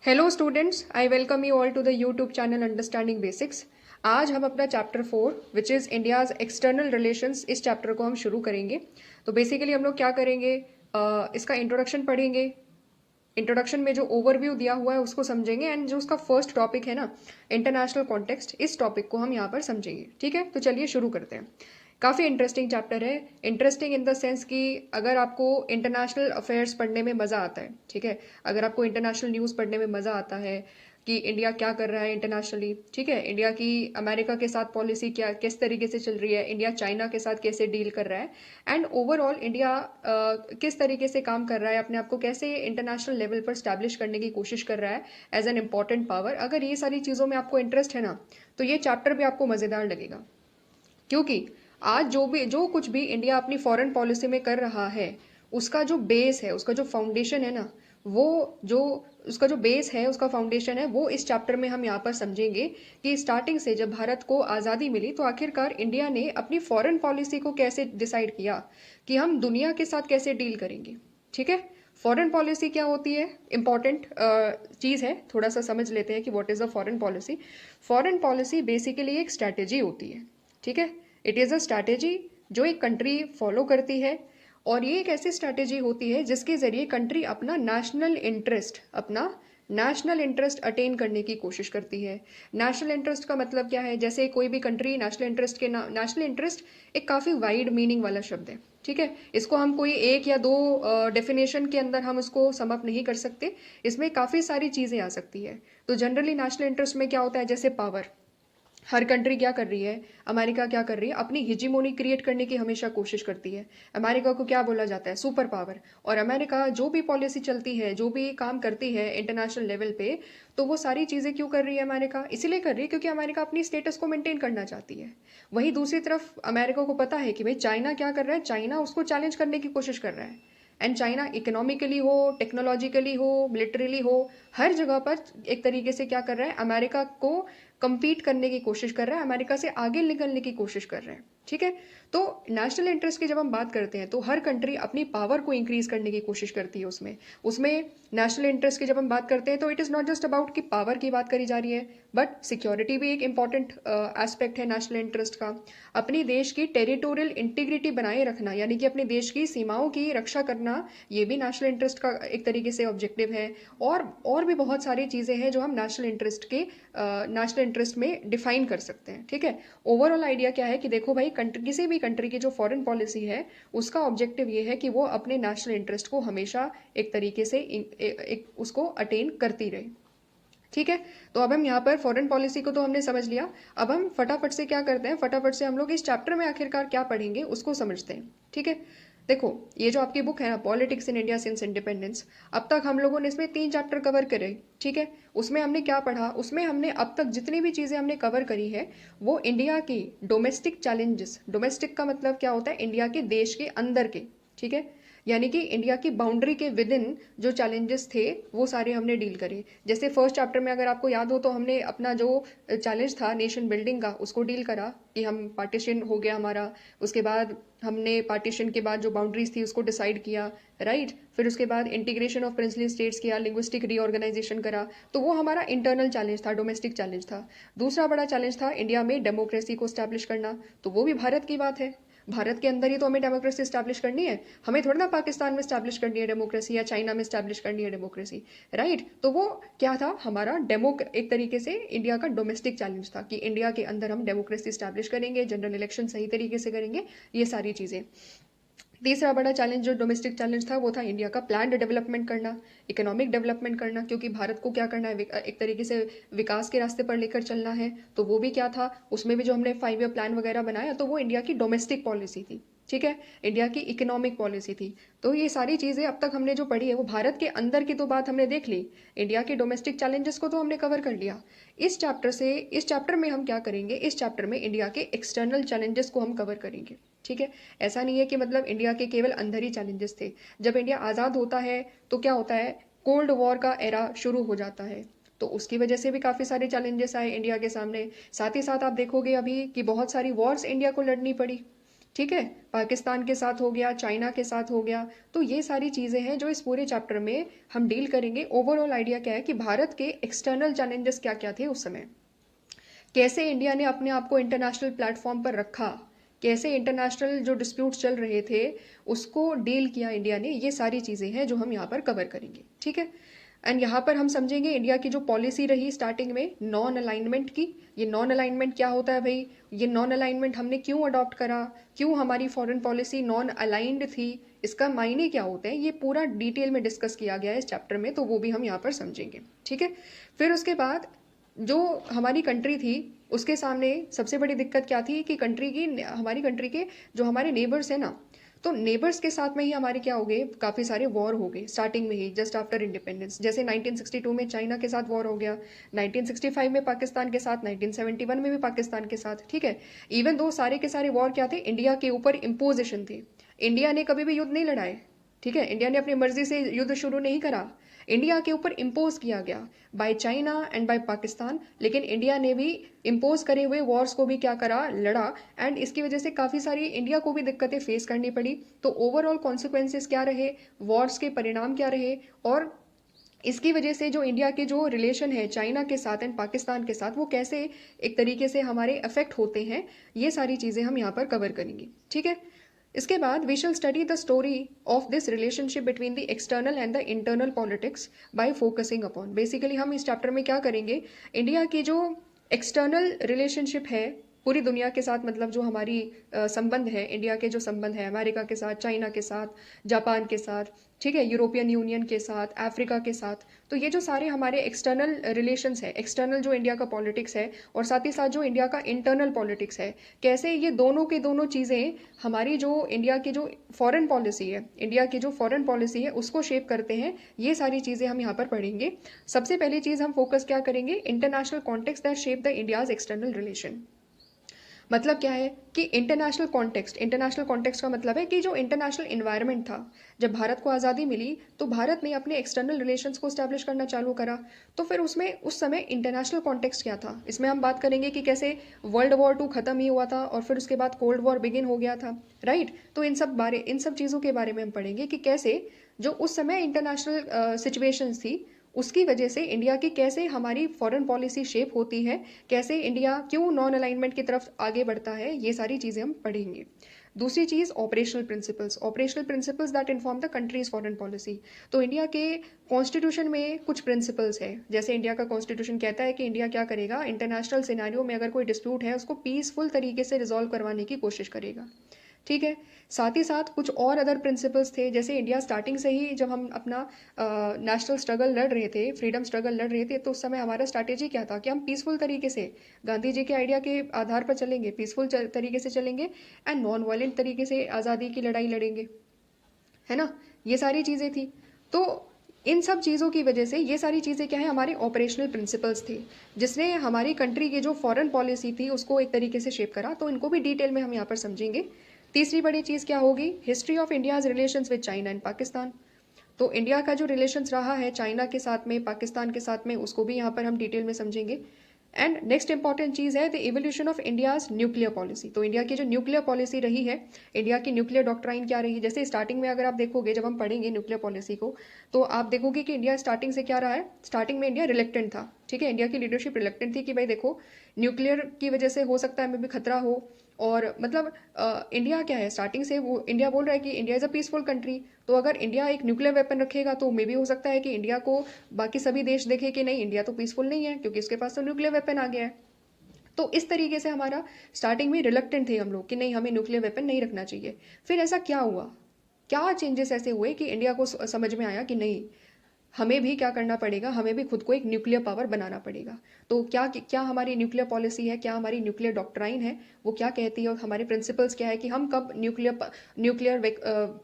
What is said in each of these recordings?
Hello students, I welcome you all to the YouTube channel understanding basics. आज हम अपना chapter 4 which is India's external relations, इस chapter को हम शुरू करेंगे। तो बेसिकली हम लोग क्या करेंगे, इसका इंट्रोडक्शन पढ़ेंगे। इंट्रोडक्शन में जो ओवरव्यू दिया हुआ है उसको समझेंगे, एंड जो उसका फर्स्ट टॉपिक है ना, इंटरनेशनल कॉन्टेक्स्ट, इस टॉपिक को हम यहाँ पर समझेंगे। ठीक है, तो चलिए शुरू करते हैं। काफ़ी इंटरेस्टिंग चैप्टर है। इंटरेस्टिंग इन द सेंस कि अगर आपको इंटरनेशनल अफेयर्स पढ़ने में मज़ा आता है, ठीक है, अगर आपको इंटरनेशनल न्यूज़ पढ़ने में मज़ा आता है कि इंडिया क्या कर रहा है इंटरनेशनली, ठीक है, इंडिया की अमेरिका के साथ पॉलिसी क्या किस तरीके से चल रही है, इंडिया चाइना के साथ कैसे डील कर रहा है, एंड ओवरऑल इंडिया किस तरीके से काम कर रहा है, अपने आप को कैसे इंटरनेशनल लेवल पर स्टैब्लिश करने की कोशिश कर रहा है एज एन इम्पॉर्टेंट पावर। अगर ये सारी चीज़ों में आपको इंटरेस्ट है ना, तो ये चैप्टर भी आपको मज़ेदार लगेगा। क्योंकि आज जो कुछ भी इंडिया अपनी फॉरेन पॉलिसी में कर रहा है, उसका जो बेस है, उसका जो फाउंडेशन है ना, वो जो उसका जो बेस है, उसका फाउंडेशन है, वो इस चैप्टर में हम यहाँ पर समझेंगे कि स्टार्टिंग से जब भारत को आज़ादी मिली तो आखिरकार इंडिया ने अपनी फॉरेन पॉलिसी को कैसे डिसाइड किया कि हम दुनिया के साथ कैसे डील करेंगे। ठीक है, फॉरेन पॉलिसी क्या होती है, इंपॉर्टेंट चीज़ है, थोड़ा सा समझ लेते हैं कि what is a foreign policy. Foreign policy basically एक स्ट्रैटेजी होती है। ठीक है, इट इज़ अ स्ट्रैटेजी जो एक कंट्री फॉलो करती है, और ये एक ऐसी स्ट्रैटेजी होती है जिसके ज़रिए कंट्री अपना नेशनल इंटरेस्ट अटेन करने की कोशिश करती है। नेशनल इंटरेस्ट का मतलब क्या है, जैसे कोई भी कंट्री नेशनल इंटरेस्ट एक काफ़ी वाइड मीनिंग वाला शब्द है। ठीक है, इसको हम कोई एक या दो डेफिनेशन के अंदर हम इसको सम अप नहीं कर सकते, इसमें काफ़ी सारी चीज़ें आ सकती है। तो जनरली नेशनल इंटरेस्ट में क्या होता है, जैसे पावर, हर कंट्री क्या कर रही है, अमेरिका क्या कर रही है, अपनी हिजीमोनी क्रिएट करने की हमेशा कोशिश करती है। अमेरिका को क्या बोला जाता है, सुपर पावर। और अमेरिका जो भी पॉलिसी चलती है, जो भी काम करती है इंटरनेशनल लेवल पे, तो वो सारी चीज़ें क्यों कर रही है अमेरिका, इसीलिए कर रही है क्योंकि अमेरिका अपनी स्टेटस को मेंटेन करना चाहती है। वहीं दूसरी तरफ अमेरिका को पता है कि भाई चाइना क्या कर रहा है, चाइना उसको चैलेंज करने की कोशिश कर रहा है। एंड चाइना इकोनॉमिकली हो, टेक्नोलॉजिकली हो, मिलिटरीली हो, हर जगह पर एक तरीके से क्या कर रहा है, अमेरिका को compete करने की कोशिश कर रहा है, अमेरिका से आगे निकलने की कोशिश कर रहा है। ठीक है, तो नेशनल इंटरेस्ट की जब हम बात करते हैं तो हर कंट्री अपनी पावर को इंक्रीज करने की कोशिश करती है। उसमें उसमें नेशनल इंटरेस्ट की जब हम बात करते हैं तो it is not just about कि पावर की बात करी जा रही है, बट सिक्योरिटी भी एक इंपॉर्टेंट एस्पेक्ट है नेशनल इंटरेस्ट का। अपनी देश की टेरिटोरियल इंटीग्रिटी बनाए रखना, यानी कि अपने देश की सीमाओं की रक्षा करना, ये भी नेशनल इंटरेस्ट का एक तरीके से ऑब्जेक्टिव है। और भी बहुत सारी चीज़ें हैं जो हम नेशनल इंटरेस्ट में डिफाइन कर सकते हैं। ठीक है, ओवरऑल आइडिया क्या है कि देखो भाई, किसी भी कंट्री की जो फॉरेन पॉलिसी है, उसका ऑब्जेक्टिव ये है कि वो अपने नेशनल इंटरेस्ट को हमेशा एक तरीके से उसको अटेन करती रहे। ठीक है, तो अब हम यहाँ पर फॉरेन पॉलिसी को तो हमने समझ लिया। अब हम फटाफट से क्या करते हैं, फटाफट से हम लोग इस चैप्टर में आखिरकार क्या पढ़ेंगे उसको समझते हैं। ठीक है, देखो, ये जो आपकी बुक है ना, politics in India since independence, अब तक हम लोगों ने इसमें 3 चैप्टर कवर करे। ठीक है, उसमें हमने क्या पढ़ा, उसमें हमने अब तक जितनी भी चीज़ें हमने कवर करी है, वो इंडिया की डोमेस्टिक चैलेंजेस, डोमेस्टिक का मतलब क्या होता है, इंडिया के देश के अंदर के। ठीक है, यानी कि इंडिया की बाउंड्री के विद इन जो चैलेंजेस थे वो सारे हमने डील करे। जैसे फर्स्ट चैप्टर में अगर आपको याद हो तो हमने अपना जो चैलेंज था नेशन बिल्डिंग का, उसको डील करा कि हम पार्टीशन हो गया हमारा, उसके बाद हमने पार्टीशन के बाद जो बाउंड्रीज थी उसको डिसाइड किया, राइट। फिर उसके बाद इंटीग्रेशन ऑफ प्रिंसली स्टेट्स किया, लिंग्विस्टिक रीऑर्गेनाइजेशन करा, तो वो हमारा इंटरनल चैलेंज था, डोमेस्टिक चैलेंज था। दूसरा बड़ा चैलेंज था इंडिया में डेमोक्रेसी को स्टैब्लिश करना, तो वो भी भारत की बात है। भारत के अंदर ही तो हमें डेमोक्रेसी स्टैब्लिश करनी है, हमें थोड़ा ना पाकिस्तान में स्टैब्लिश करनी है डेमोक्रेसी, या चाइना में स्टैब्लिश करनी है डेमोक्रेसी, राइट। तो वो क्या था हमारा एक तरीके से इंडिया का डोमेस्टिक चैलेंज था कि इंडिया के अंदर हम डेमोक्रेसी स्टैब्लिश करेंगे, जनरल इलेक्शन सही तरीके से करेंगे, ये सारी चीज़ें। तीसरा बड़ा चैलेंज जो डोमेस्टिक चैलेंज था वो था इंडिया का प्लान्ड डेवलपमेंट करना, इकोनॉमिक डेवलपमेंट करना, क्योंकि भारत को क्या करना है, एक तरीके से विकास के रास्ते पर लेकर चलना है। तो वो भी क्या था, उसमें भी जो हमने 5 ईयर प्लान वगैरह बनाया, तो वो इंडिया की डोमेस्टिक पॉलिसी थी। ठीक है, इंडिया की इकोनॉमिक पॉलिसी थी। तो ये सारी चीज़ें अब तक हमने जो पढ़ी है वो भारत के अंदर की तो बात हमने देख ली, इंडिया के डोमेस्टिक चैलेंजेस को तो हमने कवर कर लिया। इस चैप्टर में हम क्या करेंगे, इस चैप्टर में इंडिया के एक्सटर्नल चैलेंजेस को हम कवर करेंगे। ठीक है, ऐसा नहीं है कि मतलब इंडिया के केवल अंदर ही चैलेंजेस थे। जब इंडिया आज़ाद होता है तो क्या होता है, कोल्ड वॉर का एरा शुरू हो जाता है, तो उसकी वजह से भी काफ़ी सारे चैलेंजेस आए इंडिया के सामने। साथ ही साथ आप देखोगे अभी कि बहुत सारी वॉर्स इंडिया को लड़नी पड़ी, ठीक है, पाकिस्तान के साथ हो गया, चाइना के साथ हो गया। तो ये सारी चीज़ें हैं जो इस पूरे चैप्टर में हम डील करेंगे। ओवरऑल आइडिया क्या है कि भारत के एक्सटर्नल चैलेंजेस क्या क्या थे उस समय, कैसे इंडिया ने अपने आप को इंटरनेशनल प्लेटफॉर्म पर रखा, कैसे इंटरनेशनल जो डिस्प्यूट्स चल रहे थे उसको डील किया इंडिया ने, ये सारी चीज़ें हैं जो हम यहाँ पर कवर करेंगे। ठीक है, एंड यहाँ पर हम समझेंगे इंडिया की जो पॉलिसी रही स्टार्टिंग में नॉन अलाइनमेंट की। ये नॉन अलाइनमेंट क्या होता है भाई, ये नॉन अलाइनमेंट हमने क्यों अडॉप्ट करा, क्यों हमारी फॉरेन पॉलिसी नॉन अलाइंड थी, इसका मायने क्या होते हैं, ये पूरा डिटेल में डिस्कस किया गया है इस चैप्टर में, तो वो भी हम यहाँ पर समझेंगे। ठीक है, फिर उसके बाद जो हमारी कंट्री थी उसके सामने सबसे बड़ी दिक्कत क्या थी कि हमारी कंट्री के जो हमारे नेबर्स हैं ना, तो नेबर्स के साथ में ही हमारे क्या हो गए, काफ़ी सारे वॉर हो गए स्टार्टिंग में ही जस्ट आफ्टर इंडिपेंडेंस। जैसे 1962 में चाइना के साथ वॉर हो गया, 1965 में पाकिस्तान के साथ, 1971 में भी पाकिस्तान के साथ। ठीक है, इवन दो सारे के सारे वॉर क्या थे, इंडिया के ऊपर इम्पोजिशन थे। इंडिया ने कभी भी युद्ध नहीं लड़ाए। ठीक है, इंडिया ने अपनी मर्जी से युद्ध शुरू नहीं करा, इंडिया के ऊपर इम्पोज किया गया by China and by Pakistan. लेकिन इंडिया ने भी इम्पोज करे हुए वॉर्स को भी क्या करा, लड़ा, एंड इसकी वजह से काफ़ी सारी इंडिया को भी दिक्कतें फेस करनी पड़ी। तो ओवरऑल कॉन्सिक्वेंसेस क्या रहे, वॉर्स के परिणाम क्या रहे, और इसकी वजह से जो इंडिया के जो रिलेशन है चाइना के साथ एंड पाकिस्तान के साथ वो कैसे एक तरीके से हमारे अफेक्ट होते हैं, ये सारी चीज़ें हम यहाँ पर कवर करेंगे। ठीक है, इसके बाद we shall study the story of this relationship between the external and the internal politics by focusing upon. Basically हम इस चैप्टर में क्या करेंगे, इंडिया की जो एक्सटर्नल रिलेशनशिप है पूरी दुनिया के साथ, मतलब जो हमारी संबंध है, इंडिया के जो संबंध है अमेरिका के साथ, चाइना के साथ, जापान के साथ, ठीक है, यूरोपियन यूनियन के साथ, अफ्रीका के साथ, तो ये जो सारे हमारे एक्सटर्नल रिलेशंस है, एक्सटर्नल जो इंडिया का पॉलिटिक्स है और साथ ही साथ जो इंडिया का इंटरनल पॉलिटिक्स है, कैसे ये दोनों के दोनों चीज़ें हमारी जो इंडिया की जो फॉरेन पॉलिसी है, इंडिया की जो फॉरेन पॉलिसी है उसको शेप करते हैं, ये सारी चीज़ें हम यहाँ पर पढ़ेंगे। सबसे पहली चीज़ हम फोकस क्या करेंगे, international context that shape the India's external relation. मतलब क्या है कि इंटरनेशनल कॉन्टेक्स्ट, इंटरनेशनल कॉन्टेक्स्ट का मतलब है कि जो इंटरनेशनल इन्वायरमेंट था, जब भारत को आज़ादी मिली तो भारत ने अपने एक्सटर्नल रिलेशंस को स्टैब्लिश करना चालू करा। तो फिर उसमें उस समय इंटरनेशनल कॉन्टेक्स्ट क्या था, इसमें हम बात करेंगे कि कैसे वर्ल्ड वॉर 2 खत्म ही हुआ था और फिर उसके बाद कोल्ड वॉर बिगिन हो गया था, राइट। तो इन सब चीज़ों के बारे में हम पढ़ेंगे कि कैसे जो उस समय इंटरनेशनल सिचुएशंस थी उसकी वजह से इंडिया की कैसे हमारी फॉरेन पॉलिसी शेप होती है, कैसे इंडिया क्यों नॉन अलाइनमेंट की तरफ आगे बढ़ता है, ये सारी चीज़ें हम पढ़ेंगे। दूसरी चीज़ operational principles that inform the country's foreign policy. तो इंडिया के कॉन्स्टिट्यूशन में कुछ प्रिंसिपल्स है, जैसे इंडिया का कॉन्स्टिट्यूशन कहता है कि इंडिया क्या करेगा, इंटरनेशनल सिनेरियो में अगर कोई डिस्प्यूट है उसको पीसफुल तरीके से रिजॉल्व करवाने की कोशिश करेगा। ठीक है, साथ ही साथ कुछ और अदर प्रिंसिपल्स थे, जैसे इंडिया स्टार्टिंग से ही जब हम अपना नेशनल स्ट्रगल लड़ रहे थे, फ्रीडम स्ट्रगल लड़ रहे थे, तो उस समय हमारा स्ट्रैटेजी क्या था कि हम पीसफुल तरीके से गांधी जी के आइडिया के आधार पर चलेंगे, पीसफुल तरीके से चलेंगे एंड नॉन वायलेंट तरीके से आज़ादी की लड़ाई लड़ेंगे, है ना। ये सारी चीज़ें थी। तो इन सब चीज़ों की वजह से ये सारी चीज़ें क्या है, हमारे ऑपरेशनल प्रिंसिपल्स थे जिसने हमारी कंट्री की जो फॉरेन पॉलिसी थी उसको एक तरीके से शेप करा। तो इनको भी डिटेल में हम यहाँ पर समझेंगे। तीसरी बड़ी चीज़ क्या होगी, history of India's relations with China and Pakistan. तो इंडिया का जो रिलेशंस रहा है चाइना के साथ में, पाकिस्तान के साथ में, उसको भी यहाँ पर हम डिटेल में समझेंगे। एंड नेक्स्ट इंपॉर्टेंट चीज़ है the evolution of India's nuclear policy. तो इंडिया की जो न्यूक्लियर पॉलिसी रही है, इंडिया की न्यूक्लियर डॉक्ट्राइन क्या रही, जैसे स्टार्टिंग में अगर आप देखोगे, जब हम पढ़ेंगे न्यूक्लियर पॉलिसी को, तो आप देखोगे कि इंडिया स्टार्टिंग से क्या रहा है, स्टार्टिंग में इंडिया रिलेक्टेंट था। ठीक है, इंडिया की लीडरशिप रिलेक्टेंट थी कि भाई देखो न्यूक्लियर की वजह से हो सकता है हमें भी खतरा हो, और मतलब इंडिया क्या है, स्टार्टिंग से वो इंडिया बोल रहा है कि India is a peaceful country. तो अगर इंडिया एक न्यूक्लियर वेपन रखेगा तो मे भी हो सकता है कि इंडिया को बाकी सभी देश देखे कि नहीं, इंडिया तो पीसफुल नहीं है क्योंकि इसके पास तो न्यूक्लियर वेपन आ गया है। तो इस तरीके से हमारा स्टार्टिंग में रिलक्टेंट थे हम लोग कि नहीं, हमें न्यूक्लियर वेपन नहीं रखना चाहिए। फिर ऐसा क्या हुआ, क्या चेंजेस ऐसे हुए कि इंडिया को समझ में आया कि नहीं, हमें भी क्या करना पड़ेगा, हमें भी खुद को एक न्यूक्लियर पावर बनाना पड़ेगा। तो क्या क्या हमारी न्यूक्लियर पॉलिसी है, क्या हमारी न्यूक्लियर डॉक्ट्राइन है, वो क्या कहती है, और हमारे प्रिंसिपल्स क्या है कि हम कब न्यूक्लियर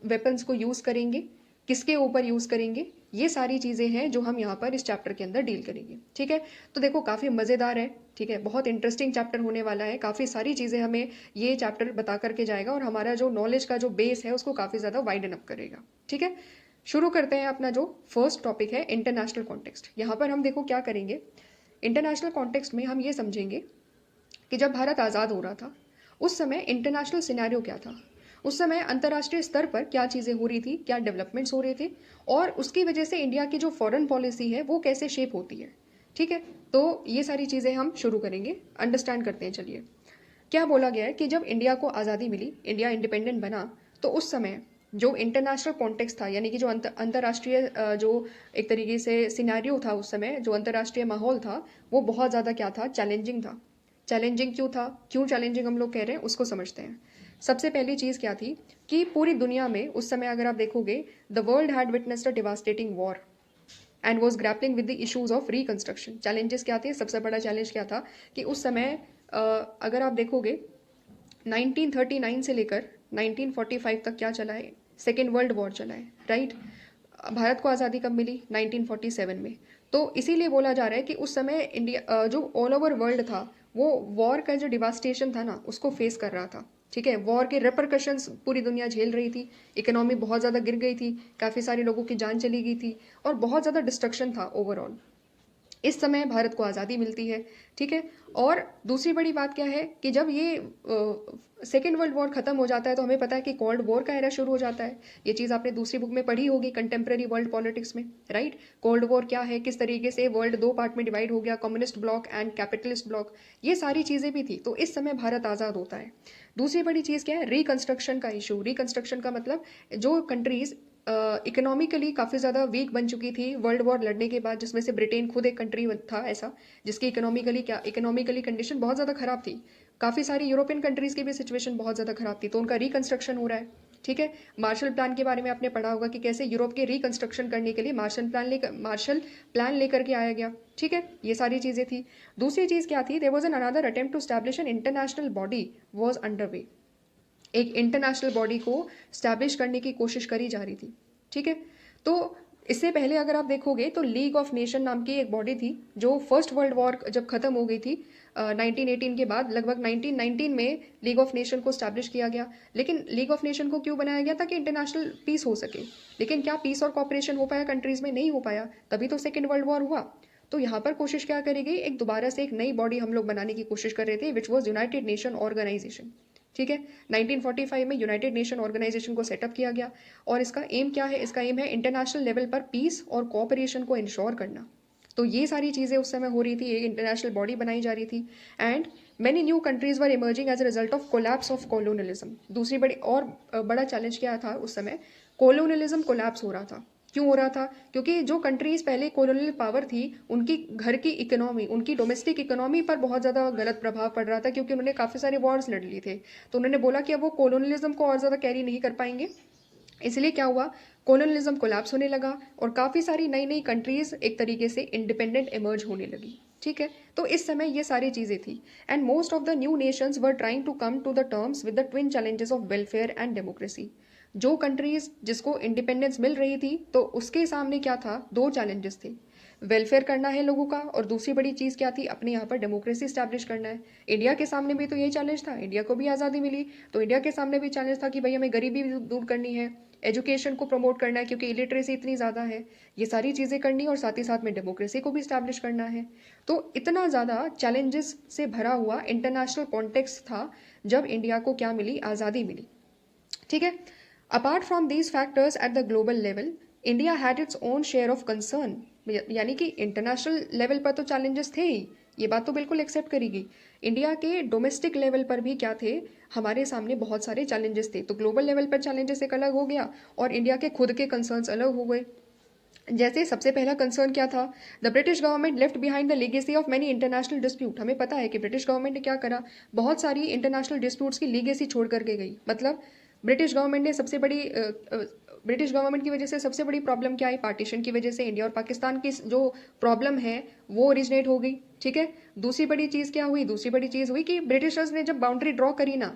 वेपन्स को यूज़ करेंगे, किसके ऊपर यूज़ करेंगे, ये सारी चीज़ें हैं जो हम यहाँ पर इस चैप्टर के अंदर डील करेंगे। ठीक है, तो देखो काफ़ी मज़ेदार है। ठीक है, बहुत इंटरेस्टिंग चैप्टर होने वाला है, काफ़ी सारी चीज़ें हमें ये चैप्टर बता करके जाएगा और हमारा जो नॉलेज का जो बेस है उसको काफ़ी ज़्यादा वाइडन अप करेगा। ठीक है, शुरू करते हैं अपना जो फर्स्ट टॉपिक है, इंटरनेशनल कॉन्टेक्स्ट। यहाँ पर हम देखो क्या करेंगे, इंटरनेशनल कॉन्टेक्स्ट में हम ये समझेंगे कि जब भारत आज़ाद हो रहा था उस समय इंटरनेशनल सिनेरियो क्या था, उस समय अंतर्राष्ट्रीय स्तर पर क्या चीज़ें हो रही थी, क्या डेवलपमेंट्स हो रहे थे, और उसकी वजह से इंडिया की जो फॉरेन पॉलिसी है वो कैसे शेप होती है। ठीक है, तो ये सारी चीज़ें हम शुरू करेंगे, अंडरस्टैंड करते हैं। चलिए, क्या बोला गया है कि जब इंडिया को आज़ादी मिली, इंडिया इंडिपेंडेंट बना, तो उस समय जो इंटरनेशनल कॉन्टेक्स्ट था, यानी कि जो अंतर्राष्ट्रीय जो एक तरीके से सिनेरियो था उस समय, जो अंतर्राष्ट्रीय माहौल था, वो बहुत ज़्यादा क्या था, चैलेंजिंग था। चैलेंजिंग क्यों था, क्यों चैलेंजिंग हम लोग कह रहे हैं, उसको समझते हैं। सबसे पहली चीज़ क्या थी कि पूरी दुनिया में उस समय अगर आप देखोगे, the world had witnessed a devastating war and was grappling with the issues of reconstruction. Challenges क्या थे, सबसे बड़ा चैलेंज क्या था कि उस समय अगर आप देखोगे 1939 से लेकर 1945 तक क्या चला है, सेकेंड वर्ल्ड वॉर चला है, राइट। भारत को आज़ादी कब मिली, 1947 में। तो इसीलिए बोला जा रहा है कि उस समय इंडिया जो ऑल ओवर वर्ल्ड था, वो वॉर का जो डिवास्टेशन था ना, उसको फेस कर रहा था। ठीक है, वॉर के रेपरकशंस पूरी दुनिया झेल रही थी, इकोनॉमी बहुत ज़्यादा गिर गई थी, काफ़ी सारे लोगों की जान चली गई थी, और बहुत ज़्यादा डिस्ट्रक्शन था ओवरऑल। इस समय भारत को आज़ादी मिलती है। ठीक है, और दूसरी बड़ी बात क्या है कि जब ये सेकेंड वर्ल्ड वॉर खत्म हो जाता है, तो हमें पता है कि कोल्ड वॉर का एरा शुरू हो जाता है। ये चीज़ आपने दूसरी बुक में पढ़ी होगी, कंटेम्प्रेरी वर्ल्ड पॉलिटिक्स में, राइट। कोल्ड वॉर क्या है, किस तरीके से वर्ल्ड दो पार्ट में डिवाइड हो गया, communist bloc and capitalist block, ये सारी चीज़ें भी थी। तो इस समय भारत आज़ाद होता है। दूसरी बड़ी चीज़ क्या है, रिकंस्ट्रक्शन का इशू। रिकंस्ट्रक्शन का मतलब जो कंट्रीज इकोनॉमिकली काफ़ी ज़्यादा वीक बन चुकी थी वर्ल्ड वॉर लड़ने के बाद, जिसमें से ब्रिटेन खुद एक कंट्री था ऐसा, जिसकी इकोनॉमिकली कंडीशन बहुत ज़्यादा ख़राब थी। काफ़ी सारी यूरोपियन कंट्रीज़ की भी सिचुएशन बहुत ज़्यादा ख़राब थी, तो उनका रिकंस्ट्रक्शन हो रहा है। ठीक है, मार्शल प्लान के बारे में आपने पढ़ा होगा कि कैसे यूरोप के रिकंस्ट्रक्शन करने के लिए मार्शल प्लान लेकर के आया गया। ठीक है, ये सारी चीज़ें थी। दूसरी चीज़ क्या थी, there was an another attempt to establish an international body was under way. एक इंटरनेशनल बॉडी को स्टैब्लिश करने की कोशिश करी जा रही थी। ठीक है, तो इससे पहले अगर आप देखोगे तो लीग ऑफ नेशन नाम की एक बॉडी थी, जो फर्स्ट वर्ल्ड वॉर जब खत्म हो गई थी 1918 के बाद, लगभग 1919 में लीग ऑफ नेशन को स्टैब्लिश किया गया। लेकिन लीग ऑफ नेशन को क्यों बनाया गया, ताकि इंटरनेशनल पीस हो सके। लेकिन क्या पीस और कॉपरेशन हो पाया कंट्रीज में, नहीं हो पाया, तभी तो सेकेंड वर्ल्ड वॉर हुआ। तो यहाँ पर कोशिश क्या करी गई, एक दोबारा से एक नई बॉडी हम लोग बनाने की कोशिश कर रहे थे, which was united nation organisation. ठीक है, 1945 में यूनाइटेड नेशन ऑर्गेनाइजेशन को सेटअप किया गया, और इसका एम क्या है, इसका एम है इंटरनेशनल लेवल पर पीस और कोऑपरेशन को इंश्योर करना। तो ये सारी चीज़ें उस समय हो रही थी, एक इंटरनेशनल बॉडी बनाई जा रही थी, and many new countries were emerging as a result of collapse of colonialism. दूसरी बड़ी और बड़ा चैलेंज क्या था उस समय, कॉलोनलिज्म कोलैप्स हो रहा था। क्यों हो रहा था, क्योंकि जो कंट्रीज पहले कॉलोनियल पावर थी, उनकी घर की इकोनॉमी, उनकी डोमेस्टिक इकोनॉमी पर बहुत ज़्यादा गलत प्रभाव पड़ रहा था, क्योंकि उन्होंने काफ़ी सारे वॉर्स लड़ लिए थे। तो उन्होंने बोला कि अब वो कॉलोनलिज्म को और ज़्यादा कैरी नहीं कर पाएंगे, इसलिए क्या हुआ, कॉलोनलिज्म कोलैप्स होने लगा, और काफ़ी सारी नई नई कंट्रीज एक तरीके से इंडिपेंडेंट इमर्ज होने लगी। ठीक है, तो इस समय ये सारी चीज़ें थी, and most of the new nations were trying to come to the terms with the twin challenges of welfare and democracy. जो कंट्रीज जिसको इंडिपेंडेंस मिल रही थी, तो उसके सामने क्या था, दो चैलेंजेस थे। वेलफेयर करना है लोगों का, और दूसरी बड़ी चीज़ क्या थी, अपने यहाँ पर डेमोक्रेसी स्टैब्लिश करना है। इंडिया के सामने भी तो यही चैलेंज था, इंडिया को भी आज़ादी मिली, तो इंडिया के सामने भी चैलेंज था कि भाई हमें गरीबी भी दूर करनी है, एजुकेशन को प्रमोट करना है क्योंकि इलिटरेसी इतनी ज़्यादा है, ये सारी चीज़ें करनी, और साथ ही साथ में डेमोक्रेसी को भी स्टैब्लिश करना है। तो इतना ज़्यादा चैलेंजेस से भरा हुआ इंटरनेशनल कॉन्टेक्स्ट था जब इंडिया को क्या मिली, आज़ादी मिली। ठीक है, apart from these factors at the global level, India had its own share of concern. यानी कि इंटरनेशनल लेवल पर तो चैलेंजेस थे ही, ये बात तो बिल्कुल एक्सेप्ट करेगी। इंडिया के डोमेस्टिक लेवल पर भी क्या थे, हमारे सामने बहुत सारे चैलेंजेस थे। तो ग्लोबल लेवल पर चैलेंजेस एक अलग हो गया, और इंडिया के खुद के कंसर्न्स अलग हो गए। जैसे सबसे पहला कंसर्न क्या था, the British government left behind the legacy of many international dispute. हमें पता है कि ब्रिटिश गवर्नमेंट ने क्या करा, बहुत सारी इंटरनेशनल डिस्प्यूट्स की लीगेसी छोड़ करके गई। मतलब ब्रिटिश गवर्नमेंट ने ब्रिटिश गवर्नमेंट की वजह से सबसे बड़ी प्रॉब्लम क्या आई, पार्टीशन की वजह से इंडिया और पाकिस्तान की जो प्रॉब्लम है वो ओरिजिनेट हो गई। ठीक है, दूसरी बड़ी चीज़ क्या हुई, दूसरी बड़ी चीज़ हुई कि ब्रिटिशर्स ने जब बाउंड्री ड्रॉ करी ना,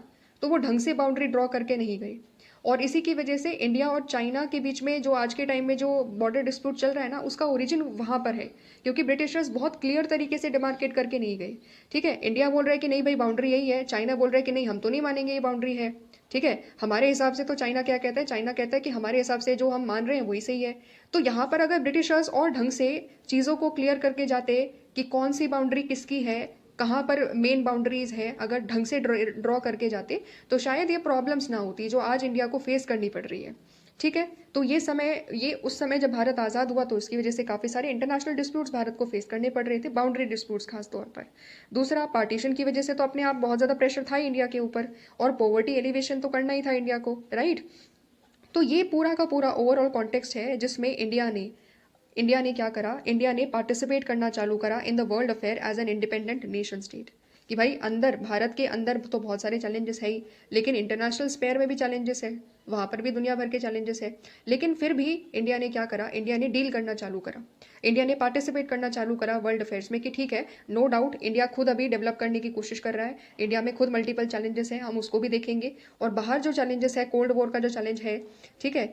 तो वो ढंग से बाउंड्री ड्रॉ करके नहीं गए, और इसी की वजह से इंडिया और चाइना के बीच में जो आज के टाइम में जो बॉर्डर डिस्प्यूट चल रहा है ना, उसका ओरिजिन वहाँ पर है, क्योंकि ब्रिटिशर्स बहुत क्लियर तरीके से डिमार्केट करके नहीं गए। ठीक है, इंडिया बोल रहा है कि नहीं भाई बाउंड्री यही है, चाइना बोल रहा है कि नहीं हम तो नहीं मानेंगे ये बाउंड्री है। ठीक है, हमारे हिसाब से तो चाइना क्या कहता है, चाइना कहता है कि हमारे हिसाब से जो हम मान रहे हैं वही सही है। तो यहाँ पर अगर ब्रिटिशर्स और ढंग से चीज़ों को क्लियर करके जाते कि कौन सी बाउंड्री किसकी है, कहाँ पर मेन बाउंड्रीज है, अगर ढंग से ड्रॉ करके जाते तो शायद ये प्रॉब्लम्स ना होती जो आज इंडिया को फेस करनी पड़ रही है। ठीक है, तो ये उस समय जब भारत आज़ाद हुआ तो उसकी वजह से काफ़ी सारे इंटरनेशनल डिस्प्यूट्स भारत को फेस करने पड़ रहे थे, बाउंड्री डिस्प्यूट्स खास तौर पर। दूसरा, पार्टीशन की वजह से तो अपने आप बहुत ज़्यादा प्रेशर था इंडिया के ऊपर, और पॉवर्टी एलिवेशन तो करना ही था इंडिया को, राइट। तो ये पूरा का पूरा ओवरऑल कॉन्टेक्स्ट है जिसमें इंडिया ने क्या करा, इंडिया ने पार्टिसिपेट करना चालू करा in the world affair as an independent nation state. कि भाई अंदर, भारत के अंदर तो बहुत सारे चैलेंजेस है ही, लेकिन इंटरनेशनल स्पेयर में भी चैलेंजेस है, वहाँ पर भी दुनिया भर के चैलेंजेस है। लेकिन फिर भी इंडिया ने क्या करा, इंडिया ने डील करना चालू करा, इंडिया ने पार्टिसिपेट करना चालू करा वर्ल्ड अफेयर्स में। कि ठीक है, नो डाउट इंडिया खुद अभी डेवलप करने की कोशिश कर रहा है, इंडिया में खुद मल्टीपल चैलेंजेस हैं, हम उसको भी देखेंगे। और बाहर जो चैलेंजेस है, कोल्ड वॉर का जो चैलेंज है, ठीक है,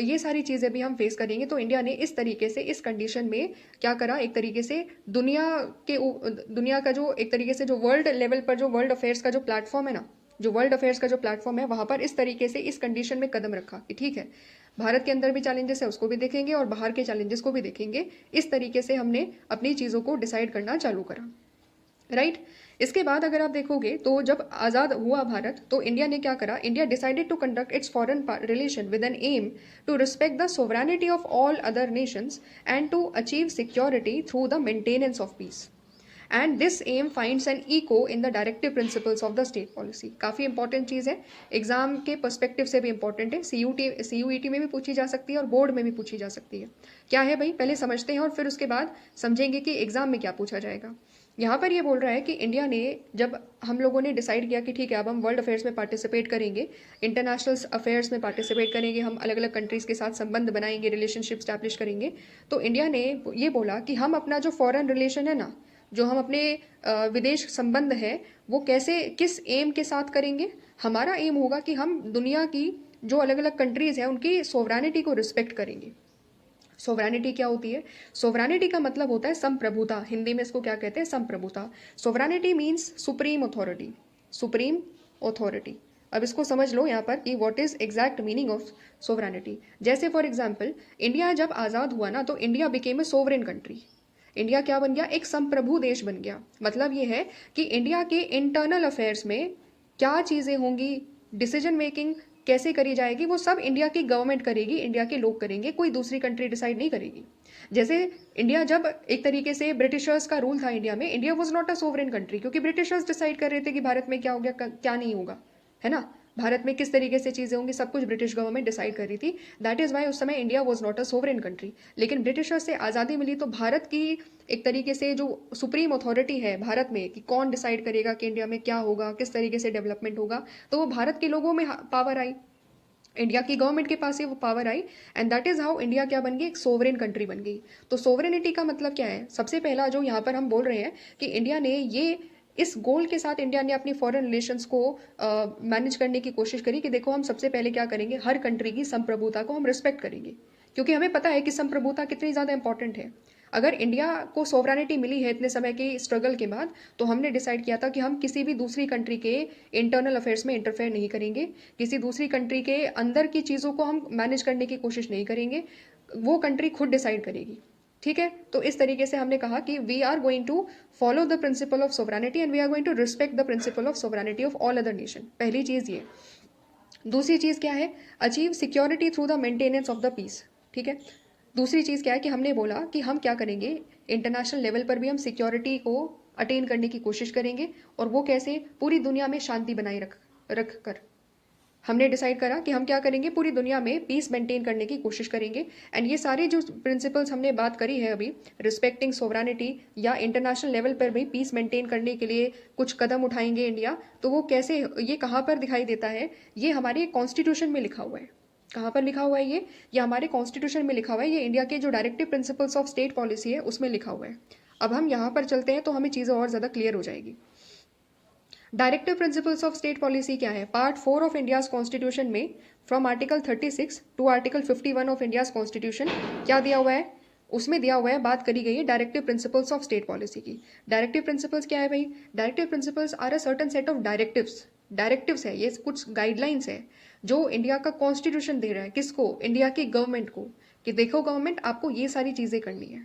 ये सारी चीज़ें भी हम फेस करेंगे। तो इंडिया ने इस तरीके से, इस कंडीशन में क्या करा, एक तरीके से दुनिया का जो एक तरीके से जो वर्ल्ड लेवल पर जो वर्ल्ड अफेयर्स का जो प्लेटफॉर्म है ना, जो वर्ल्ड अफेयर्स का जो प्लेटफॉर्म है, वहाँ पर इस तरीके से इस कंडीशन में कदम रखा कि ठीक है, भारत के अंदर भी चैलेंजेस है, उसको भी देखेंगे, और बाहर के चैलेंजेस को भी देखेंगे। इस तरीके से हमने अपनी चीज़ों को डिसाइड करना चालू करा, राइट। इसके बाद अगर आप देखोगे तो जब आज़ाद हुआ भारत तो इंडिया ने क्या करा, India decided to conduct its foreign relation with an aim to respect the sovereignty of all other nations and to achieve security through the maintenance of peace. And this aim finds an echo in the directive principles of the state policy. काफ़ी important चीज़ है, exam के perspective से भी important है, CUET में भी पूछी जा सकती है और बोर्ड में भी पूछी जा सकती है। क्या है भाई, पहले समझते हैं और फिर उसके बाद समझेंगे कि एग्जाम में क्या पूछा जाएगा। यहाँ पर ये बोल रहा है कि इंडिया ने, जब हम लोगों ने डिसाइड किया कि ठीक है अब हम वर्ल्ड अफेयर्स में पार्टिसिपेट करेंगे, इंटरनेशनल अफेयर्स में पार्टिसिपेट करेंगे, हम अलग अलग कंट्रीज़ के साथ संबंध बनाएंगे, रिलेशनशिप स्टैब्लिश करेंगे, तो इंडिया ने ये बोला कि हम अपना जो फॉरेन रिलेशन है ना, जो हम अपने विदेश संबंध है, वो कैसे, किस एम के साथ करेंगे। हमारा एम होगा कि हम दुनिया की जो अलग अलग कंट्रीज़ हैं उनकी सोवरेनिटी को रिस्पेक्ट करेंगे। सोवरेनिटी क्या होती है, सोवरेनिटी का मतलब होता है संप्रभुता, हिंदी में इसको क्या कहते हैं, संप्रभुता। Sovereignty means supreme authority, supreme authority. अब इसको समझ लो यहाँ पर कि what is exact meaning of sovereignty. जैसे फॉर एग्जांपल, इंडिया जब आज़ाद हुआ ना तो India became a sovereign country. India क्या बन गया, एक संप्रभु देश बन गया। मतलब ये है कि इंडिया के इंटरनल अफेयर्स में क्या चीज़ें होंगी, डिसीजन मेकिंग कैसे करी जाएगी, वो सब इंडिया की गवर्नमेंट करेगी, इंडिया के लोग करेंगे, कोई दूसरी कंट्री डिसाइड नहीं करेगी। जैसे इंडिया जब एक तरीके से ब्रिटिशर्स का रूल था इंडिया में, India was not a sovereign country, क्योंकि ब्रिटिशर्स डिसाइड कर रहे थे कि भारत में क्या हो गया, क्या नहीं होगा, है ना, भारत में किस तरीके से चीज़ें होंगी, सब कुछ ब्रिटिश गवर्नमेंट डिसाइड कर रही थी। दैट इज़ वाई उस समय India was not a sovereign country. लेकिन ब्रिटिशर्स से आज़ादी मिली तो भारत की एक तरीके से जो सुप्रीम अथॉरिटी है भारत में, कि कौन डिसाइड करेगा कि इंडिया में क्या होगा, किस तरीके से डेवलपमेंट होगा, तो वो भारत के लोगों में पावर आई, इंडिया की गवर्नमेंट के पास ही वो power I, and that is how India क्या बन गई, एक सोवरेन कंट्री बन गई। तो सोवरेनिटी का मतलब क्या है, सबसे पहला जो यहाँ पर हम बोल रहे हैं कि इंडिया ने ये, इस गोल के साथ इंडिया ने अपनी फॉरेन रिलेशंस को मैनेज करने की कोशिश करी कि देखो हम सबसे पहले क्या करेंगे, हर कंट्री की संप्रभुता को हम रिस्पेक्ट करेंगे, क्योंकि हमें पता है कि संप्रभुता कितनी ज़्यादा इंपॉर्टेंट है। अगर इंडिया को सोवरेनिटी मिली है इतने समय की स्ट्रगल के बाद, तो हमने डिसाइड किया था कि हम किसी भी दूसरी कंट्री के इंटरनल अफेयर्स में इंटरफेयर नहीं करेंगे, किसी दूसरी कंट्री के अंदर की चीज़ों को हम मैनेज करने की कोशिश नहीं करेंगे, वो कंट्री खुद डिसाइड करेगी। ठीक है, तो इस तरीके से हमने कहा कि we are going to follow the principle of sovereignty and we are going to respect the principle of sovereignty of all other nation. पहली चीज़ ये। दूसरी चीज़ क्या है, achieve security through the maintenance of the peace. ठीक है, दूसरी चीज़ क्या है कि हमने बोला कि हम क्या करेंगे, इंटरनेशनल लेवल पर भी हम सिक्योरिटी को अटेन करने की कोशिश करेंगे, और वो कैसे, पूरी दुनिया में शांति बनाए रख कर हमने डिसाइड करा कि हम क्या करेंगे, पूरी दुनिया में पीस मेंटेन करने की कोशिश करेंगे। एंड ये सारे जो प्रिंसिपल्स हमने बात करी है अभी, रिस्पेक्टिंग सोवरेनिटी या इंटरनेशनल लेवल पर भी पीस मेंटेन करने के लिए कुछ कदम उठाएंगे इंडिया, तो वो कैसे, ये कहाँ पर दिखाई देता है, ये हमारे कॉन्स्टिट्यूशन में लिखा हुआ है। कहाँ पर लिखा हुआ है ये हमारे कॉन्स्टिट्यूशन में लिखा हुआ है, ये इंडिया के जो directive principles of state policy है उसमें लिखा हुआ है। अब हम यहाँ पर चलते हैं तो हमें चीज़ें और ज़्यादा क्लियर हो जाएगी। Directive principles of state policy क्या है, पार्ट 4 ऑफ इंडियाज कॉन्स्टिट्यूशन में from article 36 to article 51 of India's constitution क्या दिया हुआ है, उसमें दिया हुआ है, बात करी गई है directive principles of state policy की। डायरेक्टिव प्रिंसिपल्स क्या है भाई, directive principles are a certain set of directives है, ये कुछ गाइडलाइंस है जो इंडिया का कॉन्स्टिट्यूशन दे रहा है, किसको, इंडिया की गवर्नमेंट को, कि देखो गवर्नमेंट आपको ये सारी चीज़ें करनी है।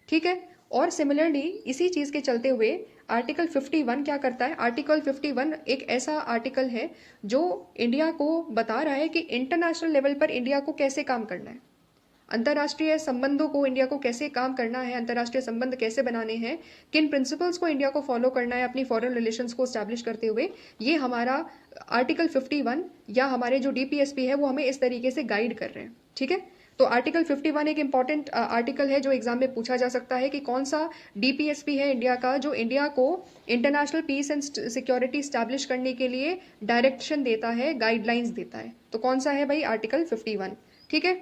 ठीक है, और सिमिलरली इसी चीज़ के चलते हुए आर्टिकल 51 क्या करता है? आर्टिकल 51 एक ऐसा आर्टिकल है जो इंडिया को बता रहा है कि इंटरनेशनल लेवल पर इंडिया को कैसे काम करना है, अंतर्राष्ट्रीय संबंधों को इंडिया को कैसे काम करना है, अंतर्राष्ट्रीय संबंध कैसे बनाने हैं, किन प्रिंसिपल्स को इंडिया को फॉलो करना है अपनी फॉरेन रिलेशंस को स्टैब्लिश करते हुए। ये हमारा आर्टिकल 51 या हमारे जो डीपीएसपी है वो हमें इस तरीके से गाइड कर रहे हैं। ठीक है, तो आर्टिकल 51 एक इंपॉर्टेंट आर्टिकल है जो एग्जाम में पूछा जा सकता है कि कौन सा डीपीएसपी है इंडिया का जो इंडिया को international peace and security establish करने के लिए डायरेक्शन देता है, गाइडलाइंस देता है। तो कौन सा है भाई? आर्टिकल 51। ठीक है,